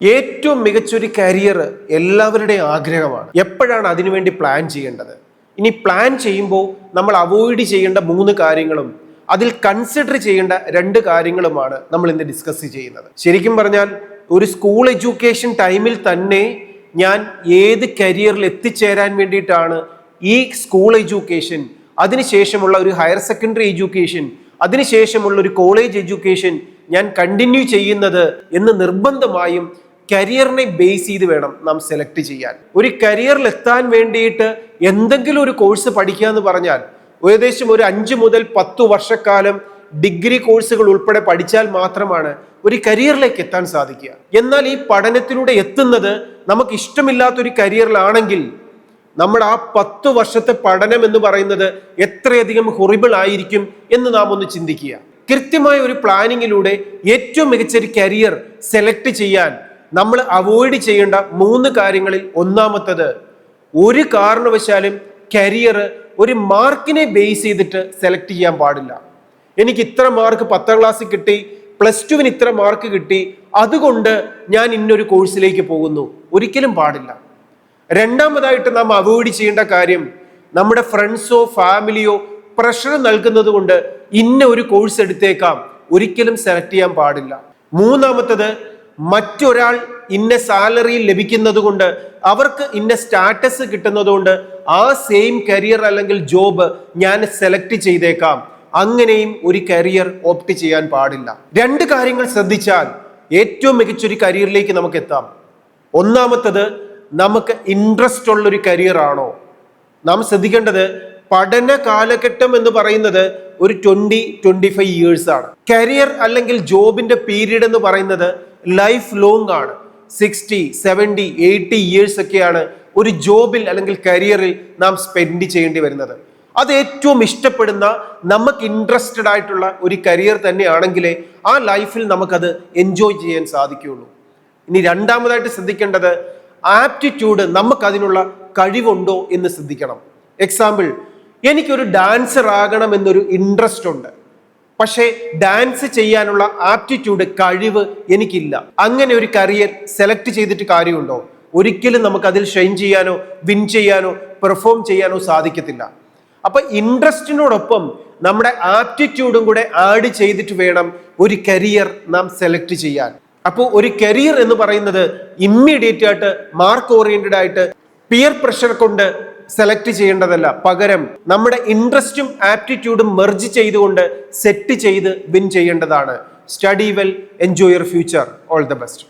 ഏറ്റവും മികച്ചൊരു കരിയർ എല്ലാവരുടെയും ആഗ്രഹമാണ്. എപ്പോഴാണ് അതിനുവേണ്ടി പ്ലാൻ ചെയ്യേണ്ടത്? ഇനി പ്ലാൻ ചെയ്യുമ്പോൾ നമ്മൾ അവോയ്ഡ് ചെയ്യേണ്ട 3 കാര്യങ്ങളും അതിൽ കൺസിഡർ ചെയ്യേണ്ട 2 കാര്യങ്ങളുമാണ് നമ്മൾ ഇന്ന് ഡിസ്കസ് ചെയ്യുന്നത്. ശരിക്കും പറഞ്ഞാൽ ഒരു സ്കൂൾ എഡ്യൂക്കേഷൻ ടൈമിൽ തന്നെ ഞാൻ ഏത് കരിയറിൽ എത്തിച്ചേരാൻ വേണ്ടിയിട്ടാണ് ഈ സ്കൂൾ എഡ്യൂക്കേഷൻ, അതിനുശേഷമുള്ള ഒരു ഹയർ സെക്കൻഡറി എഡ്യൂക്കേഷൻ, അതിനുശേഷമുള്ള ഒരു കോളേജ് എഡ്യൂക്കേഷൻ ഞാൻ കണ്ടിന്യൂ ചെയ്യുന്നത് എന്ന് നിർബന്ധമായും കരിയറിനെ ബേസ് ചെയ്ത് വേണം നാം സെലക്ട് ചെയ്യാൻ. ഒരു കരിയറിൽ എത്താൻ വേണ്ടിയിട്ട് എന്തെങ്കിലും ഒരു കോഴ്സ് പഠിക്കുക എന്ന് പറഞ്ഞാൽ ഏകദേശം ഒരു 5 മുതൽ 10 വർഷക്കാലം ഡിഗ്രി കോഴ്സുകൾ ഉൾപ്പെടെ പഠിച്ചാൽ മാത്രമാണ് ഒരു കരിയറിലേക്ക് എത്താൻ സാധിക്കുക. എന്നാൽ ഈ പഠനത്തിലൂടെ എത്തുന്നത് നമുക്ക് ഇഷ്ടമില്ലാത്തൊരു കരിയറിലാണെങ്കിൽ നമ്മുടെ ആ 10 വർഷത്തെ പഠനം എന്ന് പറയുന്നത് എത്രയധികം ഹൊറിബിൾ ആയിരിക്കും എന്ന് നാം ഒന്ന് ചിന്തിക്കുക. കൃത്യമായ ഒരു പ്ലാനിങ്ങിലൂടെ ഏറ്റവും മികച്ച ഒരു കരിയർ സെലക്ട് ചെയ്യാൻ നമ്മൾ അവോയ്ഡ് ചെയ്യേണ്ട 3 കാര്യങ്ങളിൽ ഒന്നാമത്തത്, ഒരു കാരണവശാലും കരിയർ ഒരു മാർക്കിനെ ബേസ് ചെയ്തിട്ട് സെലക്ട് ചെയ്യാൻ പാടില്ല. എനിക്ക് ഇത്ര മാർക്ക് 10ാം ക്ലാസ്സിൽ കിട്ടി, +2 ഇത്ര മാർക്ക് കിട്ടി, അതുകൊണ്ട് ഞാൻ ഇന്നൊരു കോഴ്സിലേക്ക് പോകുന്നു, ഒരിക്കലും പാടില്ല. രണ്ടാമതായിട്ട് നാം അവോയ്ഡ് ചെയ്യേണ്ട കാര്യം, നമ്മുടെ ഫ്രണ്ട്സോ ഫാമിലിയോ പ്രഷർ നൽകുന്നത് കൊണ്ട് ഇന്ന ഒരു കോഴ്സ് എടുത്തേക്കാം, ഒരിക്കലും സെലക്ട് ചെയ്യാൻ പാടില്ല. മൂന്നാമത്തത്, മറ്റൊരാൾ ഇന്ന സാലറി ലഭിക്കുന്നത് കൊണ്ട്, അവർക്ക് ഇന്ന സ്റ്റാറ്റസ് കിട്ടുന്നത് കൊണ്ട് ആ സെയിം കരിയർ അല്ലെങ്കിൽ ജോബ് ഞാൻ സെലക്ട് ചെയ്തേക്കാം, അങ്ങനെയും ഒരു കരിയർ ഓപ്റ്റ് ചെയ്യാൻ പാടില്ല. 2 കാര്യങ്ങൾ ശ്രദ്ധിച്ചാൽ ഏറ്റവും മികച്ചൊരു കരിയറിലേക്ക് നമുക്ക് എത്താം. ഒന്നാമത്തത്, നമുക്ക് ഇൻട്രസ്റ്റ് ഉള്ളൊരു കരിയർ ആണോ? നാം ശ്രദ്ധിക്കേണ്ടത്, പഠന കാലഘട്ടം എന്ന് പറയുന്നത് ഒരു 20-25 ഇയേഴ്സ് ആണ്. കരിയർ അല്ലെങ്കിൽ ജോബിന്റെ പീരീഡ് എന്ന് പറയുന്നത് ലൈഫ് ലോങ് ആണ്. 60, 70, 80 ഇയേഴ്സ് ഒക്കെയാണ് ഒരു ജോബിൽ അല്ലെങ്കിൽ കരിയറിൽ നാം സ്പെൻഡ് ചെയ്യേണ്ടി വരുന്നത്. അത് ഏറ്റവും ഇഷ്ടപ്പെടുന്ന, നമുക്ക് ഇൻട്രസ്റ്റഡ് ആയിട്ടുള്ള ഒരു കരിയർ തന്നെയാണെങ്കിലേ ആ ലൈഫിൽ നമുക്കത് എൻജോയ് ചെയ്യാൻ സാധിക്കുകയുള്ളൂ. ഇനി രണ്ടാമതായിട്ട് ശ്രദ്ധിക്കേണ്ടത്, ആപ്റ്റിറ്റ്യൂഡ്, നമുക്കതിനുള്ള കഴിവുണ്ടോ എന്ന് ശ്രദ്ധിക്കണം. എക്സാമ്പിൾ, എനിക്കൊരു ഡാൻസർ ആകണം എന്നൊരു ഇൻട്രസ്റ്റ് ഉണ്ട്, പക്ഷേ ഡാൻസ് ചെയ്യാനുള്ള ആപ്റ്റിറ്റ്യൂഡ്, കഴിവ് എനിക്കില്ല. അങ്ങനെ ഒരു കരിയർ സെലക്ട് ചെയ്തിട്ട് കാര്യമുണ്ടോ? ഒരിക്കലും നമുക്ക് അതിൽ ഷൈൻ ചെയ്യാനോ വിൻ ചെയ്യാനോ പെർഫോം ചെയ്യാനോ സാധിക്കത്തില്ല. അപ്പൊ ഇൻട്രസ്റ്റിനോടൊപ്പം നമ്മുടെ ആപ്റ്റിറ്റ്യൂഡും കൂടെ ആഡ് ചെയ്തിട്ട് വേണം ഒരു കരിയർ നാം സെലക്ട് ചെയ്യാൻ. അപ്പോൾ ഒരു കരിയർ എന്ന് പറയുന്നത് ഇമ്മീഡിയറ്റ് ആയിട്ട് മാർക്ക് ഓറിയന്റഡ് ആയിട്ട് പിയർ പ്രഷർ കൊണ്ട് സെലക്ട് ചെയ്യേണ്ടതല്ല. പകരം നമ്മുടെ ഇൻട്രസ്റ്റും ആപ്റ്റിറ്റ്യൂഡും മെർജ് ചെയ്തുകൊണ്ട് സെറ്റ് ചെയ്ത് വിൻ ചെയ്യേണ്ടതാണ്. Study well, enjoy your future. All the best.